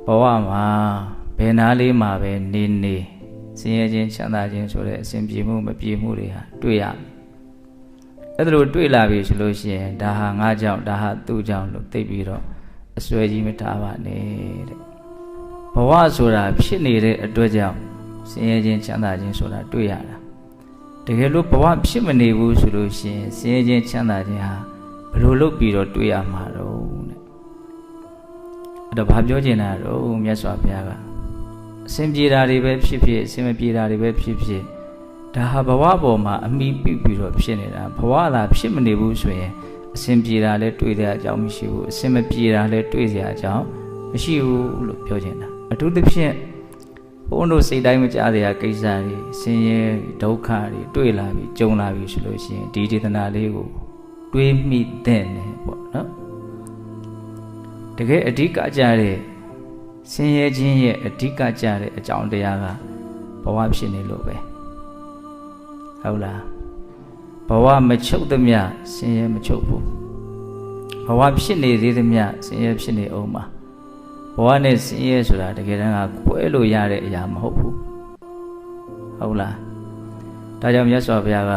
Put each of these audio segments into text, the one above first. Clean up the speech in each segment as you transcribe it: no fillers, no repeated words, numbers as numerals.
ဘဝမှာဘယ်နာလေးမှာပဲနေဆင်းရဲခြင်းချမ်းသာခြင်းဆိုတဲ့အစဉ်ပြေမှုမပြေမှုတွေဟာတွေ့ရအဲ့ဒါလိုတွေ့လာပြီဆိုလို့ရှိရင်ဒါဟာငါကြောင့်ဒါဟာသူ့ကြောင့်လို့သိပြီးတော့အစွဲကြီးမထားပါနဲ့တဲ့ဘဝဆိုတာဖြစ်နေတဲ့အတွက်ကြောင့်ဆင်းရဲခြင်းချမ်းသာခြင်းဆိုတာတွေ့ရတာတကယ်လို့ဘဝဖြစ်မနေဘူးဆိုလို့ရှိရင်ဆင်းရဲခြင်းချမ်းသာခြင်းဟာဘယ်လိုလုပ်ပြီးတော့တွေ့ရမှာတော့တဲ့အဲ့တော့ဘာပြောချင်တာတော့မြတ်စွာဘုရားကအစဉ်ပြေတာတွေပဲဖြစ်ဖြစ်အစဉ်မပြေတာတွေပဲဖြစ်ဖြစ်ဒါဟာဘဝပေါ်မှာအမိပြပြီးတော့ဖြစ်နေတာဘဝလာဖြစ်မနေဘူးဆိုရင်အစဉ်ပြေတာလည်းတွေ့တဲ့အကြောင်းမရှိဘူးအစဉ်မပြေတာလည်းတွေ့စရာအကြောင်းမရှိဘူးလို့ပြောချင်တာအထူးသဖြင့်ဘုန်းတို့စိတ်တိုင်းမကြတဲ့အကိစ္စတွေဆင်းရဲဒုက္ခတွေတွေ့လာပြီးကြုံလာပြီးဆိုလို့ရှိရင်ဒီဒေသနာလေးကိုတွေးမိတဲ့နဲ့ပေါ့နော်တကယ်အဓိကကြတဲ့ဆင်းရဲခြင်းရဲ့အဓိကကြတဲ့အကြောင်းတရားကဘဝဖြစ်နေလို့ပဲဟုတ်လားဘဝမချုပ်သမျှဆင်းရဲမချုပ်ဘူးဘဝဖြစ်နေသေးသမျှဆင်းရဲဖြစ်နေအောင်ပါဘဝနဲ့ဆင်းရဲဆိုတာတကယ်တမ်းကကွဲလို့ရတဲ့အရာမဟုတ်ဘူးဟုတ်လားဒါကြောင့်မြတ်စွာဘုရားက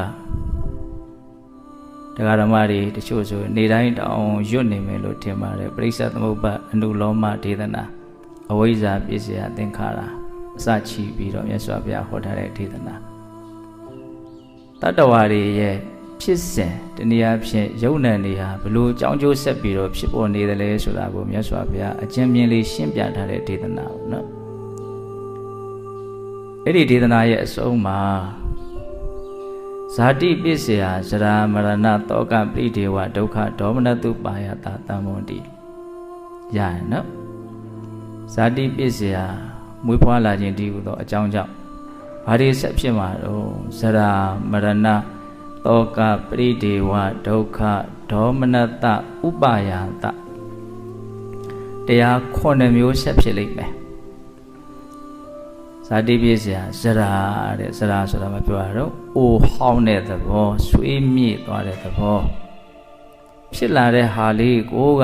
တရားဓမ္မတွေတချို့ဆိုနေတိုင်းတောင်ရွတ်နေမယ်လို့ထင်ပါတယ်ပရိစ္ဆေသမုပ္ပါအနုလောမဒေသနာအဝိဇ္ဇာပစ္စယသင်္ခါရအစချီပြီးတော့မြတ်စွာဘုရားဟောထားတဲ့ဒေသနာတတ္တဝါတွေရဲ့ဖြစ်စဉ်တနည်းအားဖြင့်ယုံနံတွေဟာဘလို့ကြောင်းကျိုးဆက်ပြီးတော့ဖြစ်ပေါ်နေတယ်လဲဆိုတာကိုမြတ်စွာဘုရားအကျဉ်းပြင်းလေးရှင်းပြထားတဲ့ဒေသနာပေါ့နော်အဲ့ဒီဒေသနာရဲ့အဆုံးမှာဇာတိပစ္စယဇရာမရဏတောကပရိဒေဝဒုက္ခဒေါမနတုပါယတာတံမောတိရရနော်ဇာတိပစ္စယမွေးဖွားလာခြင်းဒီဟုသောအကြောင်းကြောင့်ဘာတွေဆက်ဖြစ်မှာတော့ဇရာမရဏတောကပရိဒေဝဒုက္ခဒေါမနတဥပါယတတရား9မျိုးဆက်ဖြစ်လိမ့်မယ်ဇာတိပစ္စယဇရာတဲ့ဇရာဆိုတာမပြောရတော့အိုဟောင်းတဲ့သဘောဆွေးမြေ့သွားတဲ့သဘောဖြစ်လာတဲ့ဟာလေးကိုက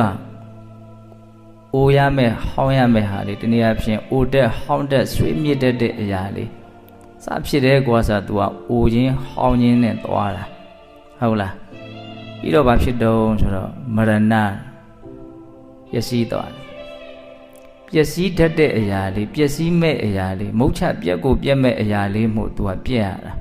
အိုရမယ်ဟောင်းရမယ်ဟာလေးတနည်းအားဖြင့်အိုတဲ့ဟောင်းတဲ့ဆွေးမြေ့တဲ့အရာလေးစဖြစ်တဲ့ကွာစား तू ကအိုခြင်းဟောင်းခြင်းနဲ့သွားတာဟုတ်လားပြီးတော့ဘာဖြစ်တော့ဆိုတော့မရဏပျက်စီးသွားတယ်ပျက်စီးတတ်တဲ့အရာလေးပျက်စီးမဲ့အရာလေးမုတ်ချပြက်ကိုပြက်မဲ့အရာလေးမို့ तू ကပြက်ရတာ